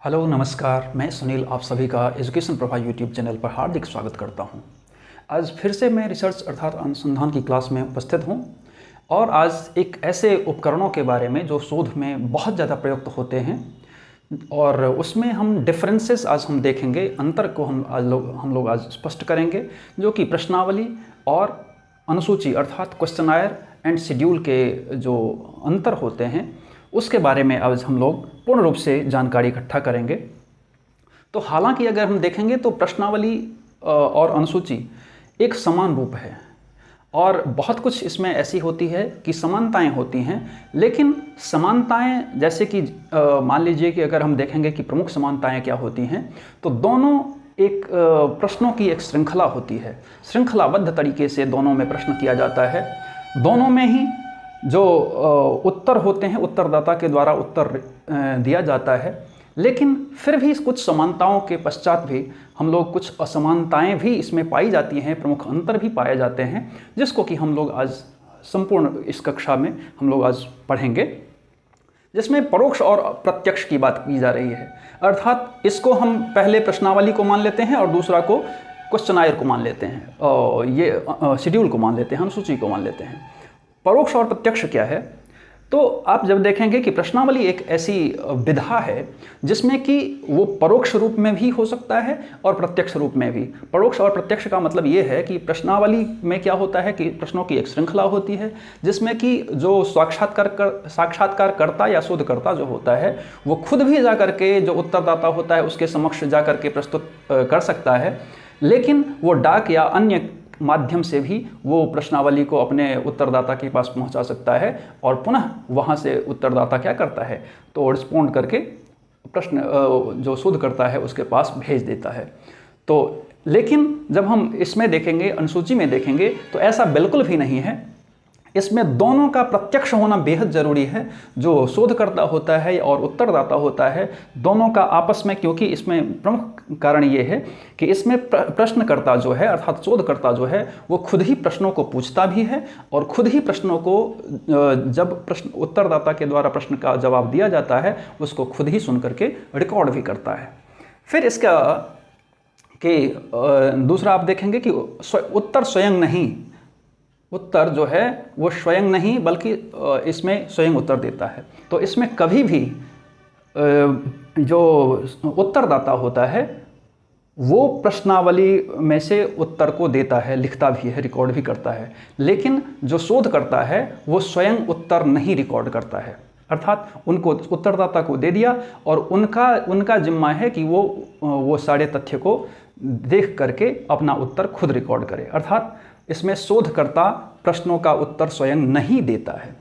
Hello नमस्कार, मैं सुनील आप सभी का एजुकेशन प्रभा यूट्यूब चैनल पर हार्दिक स्वागत करता हूं। आज फिर से मैं रिसर्च अर्थात अनुसंधान की क्लास में उपस्थित हूं और आज एक ऐसे उपकरणों के बारे में जो शोध में बहुत ज़्यादा प्रयुक्त होते हैं और उसमें हम डिफरेंसेस आज हम देखेंगे, अंतर को हम लोग आज स्पष्ट करेंगे, जो कि प्रश्नावली और अनुसूची अर्थात क्वेश्चनायर एंड शेड्यूल के जो अंतर होते हैं उसके बारे में आज हम लोग पूर्ण रूप से जानकारी इकट्ठा करेंगे। तो हालांकि अगर हम देखेंगे तो प्रश्नावली और अनुसूची एक समान रूप है और बहुत कुछ इसमें ऐसी होती है कि समानताएं होती हैं, लेकिन समानताएं जैसे कि मान लीजिए कि अगर हम देखेंगे कि प्रमुख समानताएं क्या होती हैं, तो दोनों एक प्रश्नों की एक श्रृंखला होती है। श्रृंखलाबद्ध तरीके से दोनों में प्रश्न किया जाता है। दोनों में ही जो उत्तर होते हैं उत्तरदाता के द्वारा उत्तर दिया जाता है, लेकिन फिर भी कुछ समानताओं के पश्चात भी हम लोग कुछ असमानताएं भी इसमें पाई जाती हैं, प्रमुख अंतर भी पाए जाते हैं, जिसको कि हम लोग आज संपूर्ण इस कक्षा में हम लोग आज पढ़ेंगे, जिसमें परोक्ष और प्रत्यक्ष की बात की जा रही है। अर्थात इसको हम पहले प्रश्नावली को मान लेते हैं और दूसरा को क्वेश्चनायर को मान लेते हैं, और ये शेड्यूल को मान लेते हैं, अनुसूची को मान लेते हैं। परोक्ष और प्रत्यक्ष क्या है? तो आप जब देखेंगे कि प्रश्नावली एक ऐसी विधा है जिसमें कि वो परोक्ष रूप में भी हो सकता है और प्रत्यक्ष रूप में भी। परोक्ष और प्रत्यक्ष का मतलब ये है कि प्रश्नावली में क्या होता है कि प्रश्नों की एक श्रृंखला होती है, जिसमें कि जो साक्षात्कारकर्ता या शोधकर्ता जो होता है वो खुद भी जा करके जो उत्तरदाता होता है उसके समक्ष जा करके प्रस्तुत कर सकता है, लेकिन वो डाक या अन्य माध्यम से भी वो प्रश्नावली को अपने उत्तरदाता के पास पहुंचा सकता है और पुनः वहां से उत्तरदाता क्या करता है तो रिस्पोंड करके प्रश्न जो शोध करता है उसके पास भेज देता है। तो लेकिन जब हम इसमें देखेंगे, अनुसूची में देखेंगे, तो ऐसा बिल्कुल भी नहीं है। इसमें दोनों का प्रत्यक्ष होना बेहद ज़रूरी है। जो शोधकर्ता होता है और उत्तरदाता होता है, दोनों का आपस में, क्योंकि इसमें प्रमुख कारण ये है कि इसमें प्रश्नकर्ता जो है अर्थात शोधकर्ता जो है वो खुद ही प्रश्नों को पूछता भी है और खुद ही प्रश्नों को जब प्रश्न उत्तरदाता के द्वारा प्रश्न का जवाब दिया जाता है उसको खुद ही सुन करके रिकॉर्ड भी करता है। फिर इसका कि दूसरा आप देखेंगे कि उत्तर स्वयं नहीं, उत्तर जो है वो स्वयं नहीं बल्कि इसमें स्वयं उत्तर देता है। तो इसमें कभी भी जो उत्तरदाता होता है वो प्रश्नावली में से उत्तर को देता है, लिखता भी है, रिकॉर्ड भी करता है, लेकिन जो शोध करता है वो स्वयं उत्तर नहीं रिकॉर्ड करता है। अर्थात उनको उत्तरदाता को दे दिया और उनका जिम्मा है कि वो सारे तथ्य को देख करके अपना उत्तर खुद रिकॉर्ड करे। अर्थात इसमें शोधकर्ता प्रश्नों का उत्तर स्वयं नहीं देता है,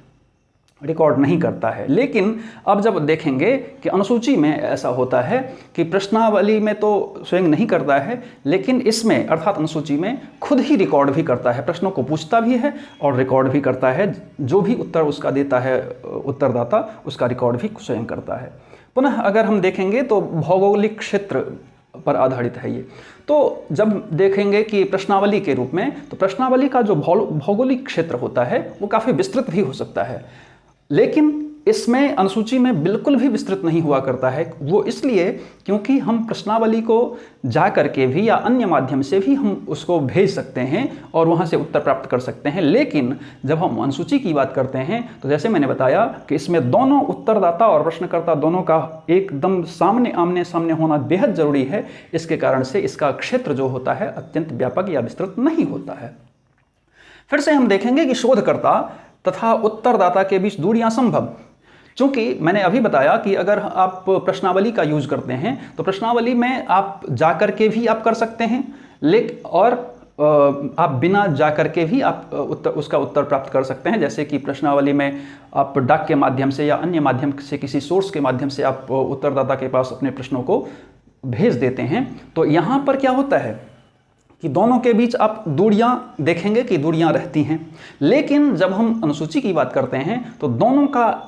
रिकॉर्ड नहीं करता है। लेकिन अब जब देखेंगे कि अनुसूची में ऐसा होता है कि प्रश्नावली में तो स्वयं नहीं करता है, लेकिन इसमें अर्थात अनुसूची में खुद ही रिकॉर्ड भी करता है, प्रश्नों को पूछता भी है और रिकॉर्ड भी करता है। जो भी उत्तर उसका देता है उत्तरदाता उसका रिकॉर्ड भी स्वयं करता है। पुनः अगर हम देखेंगे तो भौगोलिक क्षेत्र पर आधारित है ये। तो जब देखेंगे कि प्रश्नावली के रूप में, तो प्रश्नावली का जो भौगोलिक क्षेत्र होता है वो काफ़ी विस्तृत भी हो सकता है, लेकिन इसमें अनुसूची में बिल्कुल भी विस्तृत नहीं हुआ करता है। वो इसलिए क्योंकि हम प्रश्नावली को जा करके भी या अन्य माध्यम से भी हम उसको भेज सकते हैं और वहाँ से उत्तर प्राप्त कर सकते हैं। लेकिन जब हम अनुसूची की बात करते हैं तो जैसे मैंने बताया कि इसमें दोनों उत्तरदाता और प्रश्नकर्ता दोनों का एकदम आमने सामने होना बेहद ज़रूरी है। इसके कारण से इसका क्षेत्र जो होता है अत्यंत व्यापक या विस्तृत नहीं होता है। फिर से हम देखेंगे कि शोधकर्ता तथा उत्तरदाता के बीच दूरियां संभव, चूंकि मैंने अभी बताया कि अगर आप प्रश्नावली का यूज करते हैं तो प्रश्नावली में आप जाकर के भी आप कर सकते हैं, लेकिन और आप बिना जाकर के भी आप उसका उत्तर प्राप्त कर सकते हैं। जैसे कि प्रश्नावली में आप डाक के माध्यम से या अन्य माध्यम से, किसी सोर्स के माध्यम से आप उत्तरदाता के पास अपने प्रश्नों को भेज देते हैं। तो यहाँ पर क्या होता है कि दोनों के बीच आप दूरियां देखेंगे कि दूरियां रहती हैं, लेकिन जब हम अनुसूची की बात करते हैं तो दोनों का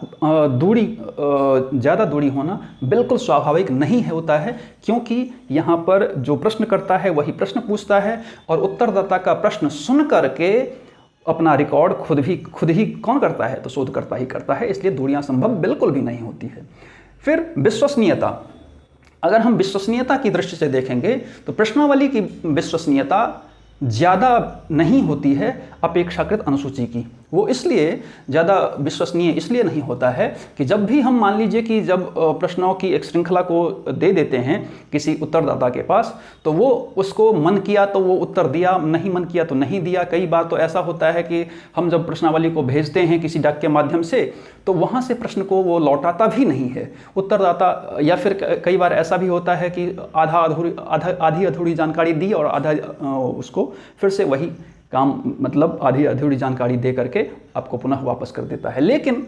ज़्यादा दूरी होना बिल्कुल स्वाभाविक नहीं होता है, क्योंकि यहाँ पर जो प्रश्न करता है वही प्रश्न पूछता है और उत्तरदाता का प्रश्न सुन करके अपना रिकॉर्ड खुद ही कौन करता है तो शोधकर्ता ही करता है। इसलिए दूरियां संभव बिल्कुल भी नहीं होती है। फिर विश्वसनीयता, अगर हम विश्वसनीयता की दृष्टि से देखेंगे तो प्रश्नावली की विश्वसनीयता ज़्यादा नहीं होती है अपेक्षाकृत अनुसूची की। वो इसलिए ज़्यादा विश्वसनीय इसलिए नहीं होता है कि जब भी हम मान लीजिए कि जब प्रश्नों की एक श्रृंखला को दे देते हैं किसी उत्तरदाता के पास, तो वो उसको मन किया तो वो उत्तर दिया, नहीं मन किया तो नहीं दिया। कई बार तो ऐसा होता है कि हम जब प्रश्नावली को भेजते हैं किसी डाक के माध्यम से, तो वहाँ से प्रश्न को वो लौटाता भी नहीं है उत्तरदाता। या फिर कई बार ऐसा भी होता है कि आधी अधूरी जानकारी दी और आधा उसको फिर से वही काम, मतलब आधी अधूरी जानकारी दे करके आपको पुनः वापस कर देता है। लेकिन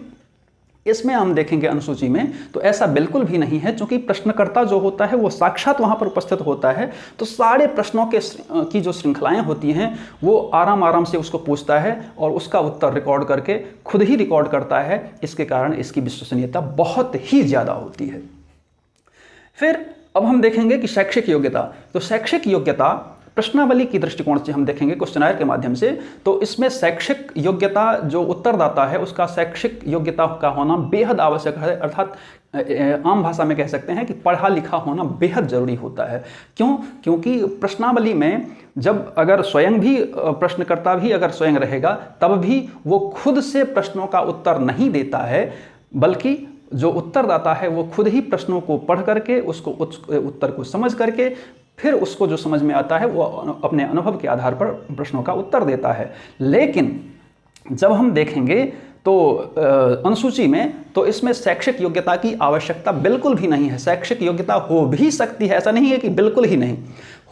इसमें हम देखेंगे अनुसूची में तो ऐसा बिल्कुल भी नहीं है, क्योंकि प्रश्नकर्ता जो होता है वो साक्षात वहाँ पर उपस्थित होता है। तो सारे प्रश्नों की जो श्रृंखलाएं होती हैं वो आराम से उसको पूछता है और उसका उत्तर रिकॉर्ड करके खुद ही रिकॉर्ड करता है। इसके कारण इसकी विश्वसनीयता बहुत ही ज़्यादा होती है। फिर अब हम देखेंगे कि शैक्षिक योग्यता। तो शैक्षिक योग्यता प्रश्नावली की दृष्टिकोण से हम देखेंगे क्वेश्चनायर के माध्यम से, तो इसमें शैक्षिक योग्यता जो उत्तरदाता है उसका शैक्षिक योग्यता का होना बेहद आवश्यक है। अर्थात आम भाषा में कह सकते हैं कि पढ़ा लिखा होना बेहद जरूरी होता है। क्यों? क्योंकि प्रश्नावली में जब अगर स्वयं भी प्रश्नकर्ता भी अगर स्वयं रहेगा तब भी वो खुद से प्रश्नों का उत्तर नहीं देता है, बल्कि जो उत्तरदाता है वो खुद ही प्रश्नों को पढ़ करके उसको उत्तर को समझ करके फिर उसको जो समझ में आता है वो अपने अनुभव के आधार पर प्रश्नों का उत्तर देता है। लेकिन जब हम देखेंगे तो अनुसूची में तो इसमें शैक्षिक योग्यता की आवश्यकता बिल्कुल भी नहीं है। शैक्षिक योग्यता हो भी सकती है, ऐसा नहीं है कि बिल्कुल ही नहीं,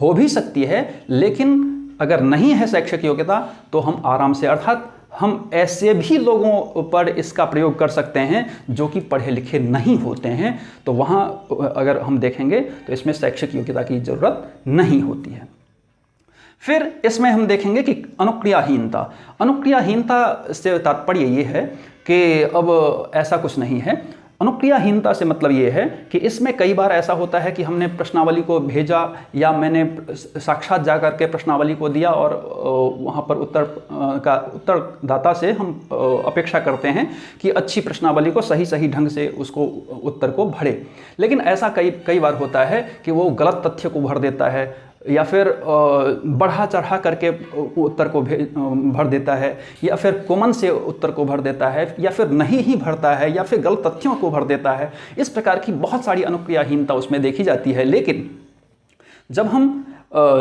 हो भी सकती है। लेकिन अगर नहीं है शैक्षिक योग्यता तो हम आराम से, अर्थात हम ऐसे भी लोगों पर इसका प्रयोग कर सकते हैं जो कि पढ़े लिखे नहीं होते हैं। तो वहाँ अगर हम देखेंगे तो इसमें शैक्षिक योग्यता की ज़रूरत नहीं होती है। फिर इसमें हम देखेंगे कि अनुक्रियाहीनता। अनुक्रियाहीनता से तात्पर्य ये है कि अब ऐसा कुछ नहीं है। अनुक्रियाहीनता से मतलब ये है कि इसमें कई बार ऐसा होता है कि हमने प्रश्नावली को भेजा या मैंने साक्षात जा करके प्रश्नावली को दिया और वहाँ पर उत्तरदाता से हम अपेक्षा करते हैं कि अच्छी प्रश्नावली को सही ढंग से उसको उत्तर को भरे। लेकिन ऐसा कई बार होता है कि वो गलत तथ्य को भर देता है या फिर बढ़ा चढ़ा करके उत्तर को भर देता है, या फिर कॉमन से उत्तर को भर देता है, या फिर नहीं ही भरता है, या फिर गलत तथ्यों को भर देता है। इस प्रकार की बहुत सारी अनुक्रियाहीनता उसमें देखी जाती है। लेकिन जब हम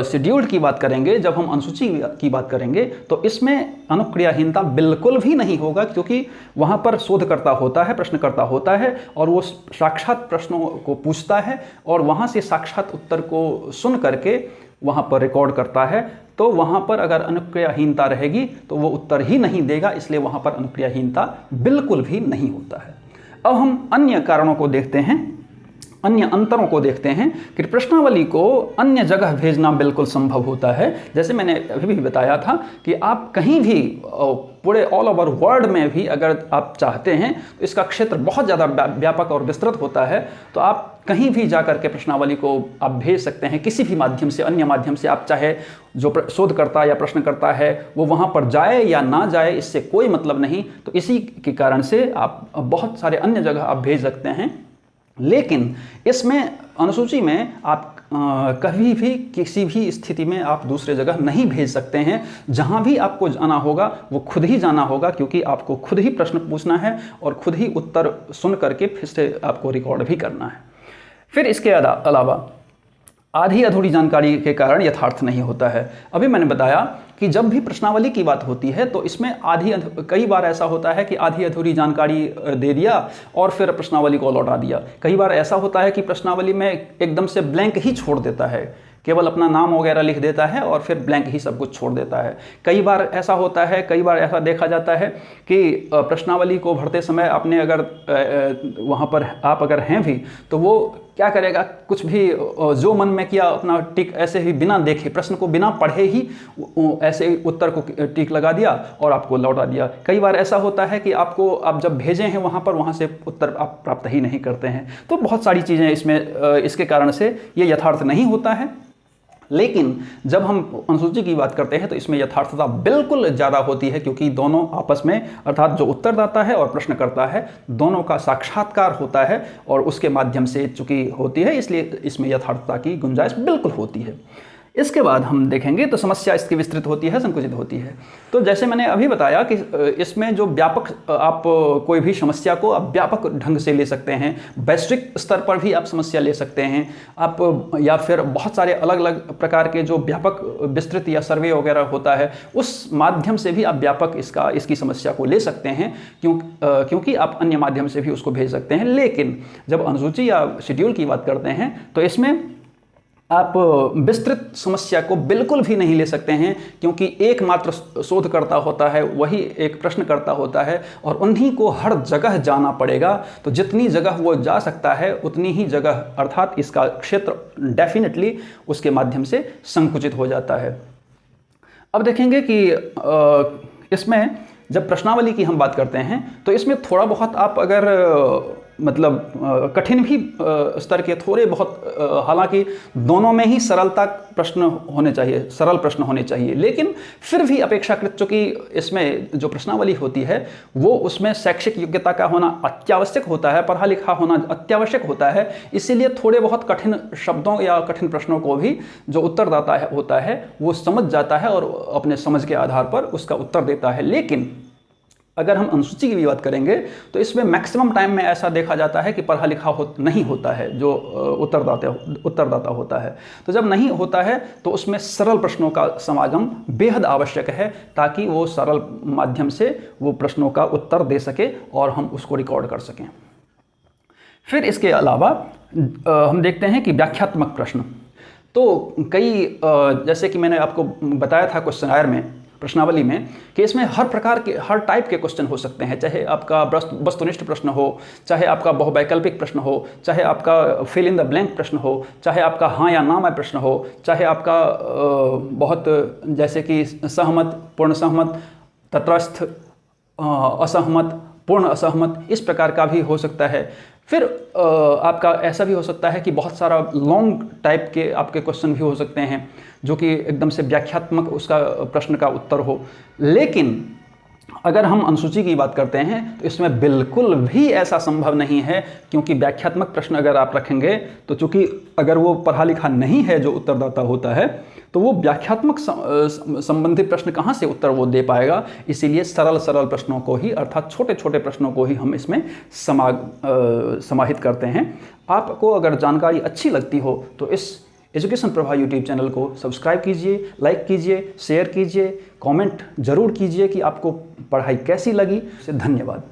शेड्यूल्ड की बात करेंगे, जब हम अनुसूची की बात करेंगे, तो इसमें अनुक्रियाहीनता बिल्कुल भी नहीं होगा, क्योंकि वहाँ पर शोधकर्ता होता है, प्रश्नकर्ता होता है और वो साक्षात प्रश्नों को पूछता है और वहाँ से साक्षात उत्तर को सुन करके वहाँ पर रिकॉर्ड करता है। तो वहाँ पर अगर अनुक्रियाहीनता रहेगी तो वो उत्तर ही नहीं देगा, इसलिए वहाँ पर अनुक्रियाहीनता बिल्कुल भी नहीं होता है। अब हम अन्य कारणों को देखते हैं, अन्य अंतरों को देखते हैं कि प्रश्नावली को अन्य जगह भेजना बिल्कुल संभव होता है। जैसे मैंने अभी भी बताया था कि आप कहीं भी पूरे ऑल ओवर वर्ल्ड में भी अगर आप चाहते हैं तो इसका क्षेत्र बहुत ज़्यादा व्यापक और विस्तृत होता है। तो आप कहीं भी जा कर के प्रश्नावली को आप भेज सकते हैं, किसी भी माध्यम से, अन्य माध्यम से। आप चाहे जो शोधकर्ता या प्रश्नकर्ता है वो वहाँ पर जाए या ना जाए, इससे कोई मतलब नहीं। तो इसी के कारण से आप बहुत सारे अन्य जगह आप भेज सकते हैं। लेकिन इसमें अनुसूची में आप कभी भी किसी भी स्थिति में आप दूसरे जगह नहीं भेज सकते हैं। जहां भी आपको जाना होगा वो खुद ही जाना होगा, क्योंकि आपको खुद ही प्रश्न पूछना है और खुद ही उत्तर सुन करके फिर से आपको रिकॉर्ड भी करना है। फिर इसके अलावा आधी अधूरी जानकारी के कारण यथार्थ नहीं होता है। अभी मैंने बताया कि जब भी प्रश्नावली की बात होती है तो इसमें कई बार ऐसा होता है कि आधी अधूरी जानकारी दे दिया और फिर प्रश्नावली को लौटा दिया। कई बार ऐसा होता है कि प्रश्नावली में एकदम से ब्लैंक ही छोड़ देता है, केवल अपना नाम वगैरह लिख देता है और फिर ब्लैंक ही सब कुछ छोड़ देता है। कई बार ऐसा होता है, कई बार ऐसा देखा जाता है कि प्रश्नावली को भरते समय आपने अगर वहाँ पर आप अगर हैं भी तो वो क्या करेगा, कुछ भी जो मन में किया अपना टिक ऐसे ही बिना देखे, प्रश्न को बिना पढ़े ही ऐसे उत्तर को टिक लगा दिया और आपको लौटा दिया। कई बार ऐसा होता है कि आप जब भेजे हैं वहाँ से उत्तर आप प्राप्त ही नहीं करते हैं। तो बहुत सारी चीज़ें इसमें इसके कारण से ये यथार्थ नहीं होता है। लेकिन जब हम अनुसूची की बात करते हैं तो इसमें यथार्थता बिल्कुल ज़्यादा होती है, क्योंकि दोनों आपस में, अर्थात जो उत्तरदाता है और प्रश्नकर्ता है, दोनों का साक्षात्कार होता है और उसके माध्यम से चूंकि होती है, इसलिए इसमें यथार्थता की गुंजाइश बिल्कुल होती है। इसके बाद हम देखेंगे तो समस्या इसकी विस्तृत होती है, संकुचित होती है। तो जैसे मैंने अभी बताया कि इसमें जो व्यापक, आप कोई भी समस्या को आप व्यापक ढंग से ले सकते हैं, वैश्विक स्तर पर भी आप समस्या ले सकते हैं आप, या फिर बहुत सारे अलग अलग प्रकार के जो व्यापक विस्तृत या सर्वे वगैरह होता है, उस माध्यम से भी आप व्यापक इसकी समस्या को ले सकते हैं, क्योंकि आप अन्य माध्यम से भी उसको भेज सकते हैं। लेकिन जब अनुसूची या शेड्यूल की बात करते हैं तो इसमें आप विस्तृत समस्या को बिल्कुल भी नहीं ले सकते हैं, क्योंकि एकमात्र शोधकर्ता होता है, वही एक प्रश्नकर्ता होता है और उन्हीं को हर जगह जाना पड़ेगा। तो जितनी जगह वो जा सकता है उतनी ही जगह, अर्थात इसका क्षेत्र डेफिनेटली उसके माध्यम से संकुचित हो जाता है। अब देखेंगे कि इसमें जब प्रश्नावली की हम बात करते हैं तो इसमें थोड़ा बहुत आप अगर मतलब कठिन भी स्तर के थोड़े बहुत, हालांकि दोनों में ही सरलता प्रश्न होने चाहिए, सरल प्रश्न होने चाहिए, लेकिन फिर भी अपेक्षाकृत चूंकि इसमें जो प्रश्नावली होती है वो उसमें शैक्षिक योग्यता का होना अत्यावश्यक होता है, पढ़ा लिखा होना अत्यावश्यक होता है, इसीलिए थोड़े बहुत कठिन शब्दों या कठिन प्रश्नों को भी जो उत्तरदाता होता है वो समझ जाता है और अपने समझ के आधार पर उसका उत्तर देता है। लेकिन अगर हम अनुसूची की भी बात करेंगे तो इसमें मैक्सिमम टाइम में ऐसा देखा जाता है कि पढ़ा लिखा नहीं होता है जो उत्तरदाता होता है। तो जब नहीं होता है तो उसमें सरल प्रश्नों का समागम बेहद आवश्यक है, ताकि वो सरल माध्यम से वो प्रश्नों का उत्तर दे सके और हम उसको रिकॉर्ड कर सकें। फिर इसके अलावा हम देखते हैं कि व्याख्यात्मक प्रश्न। तो कई, जैसे कि मैंने आपको बताया था क्वेश्चनायर में, प्रश्नावली में, कि इसमें हर प्रकार के, हर टाइप के क्वेश्चन हो सकते हैं, चाहे आपका वस्तुनिष्ठ प्रश्न हो, चाहे आपका बहुवैकल्पिक प्रश्न हो, चाहे आपका फिल इन द ब्लैंक प्रश्न हो, चाहे आपका हाँ या ना में प्रश्न हो, चाहे आपका बहुत जैसे कि सहमत, पूर्ण सहमत, तटस्थ, असहमत, पूर्ण असहमत, इस प्रकार का भी हो सकता है। फिर आपका ऐसा भी हो सकता है कि बहुत सारा लॉन्ग टाइप के आपके क्वेश्चन भी हो सकते हैं, जो कि एकदम से व्याख्यात्मक उसका प्रश्न का उत्तर हो। लेकिन अगर हम अनुसूची की बात करते हैं तो इसमें बिल्कुल भी ऐसा संभव नहीं है, क्योंकि व्याख्यात्मक प्रश्न अगर आप रखेंगे तो चूंकि अगर वो पढ़ा लिखा नहीं है जो उत्तरदाता होता है, तो वो व्याख्यात्मक संबंधी प्रश्न कहाँ से उत्तर वो दे पाएगा। इसीलिए सरल प्रश्नों को ही, अर्थात छोटे छोटे प्रश्नों को ही हम इसमें समाहित करते हैं। आपको अगर जानकारी अच्छी लगती हो तो इस एजुकेशन प्रभा यूट्यूब चैनल को सब्सक्राइब कीजिए, लाइक कीजिए, शेयर कीजिए, कमेंट जरूर कीजिए कि आपको पढ़ाई कैसी लगी। धन्यवाद।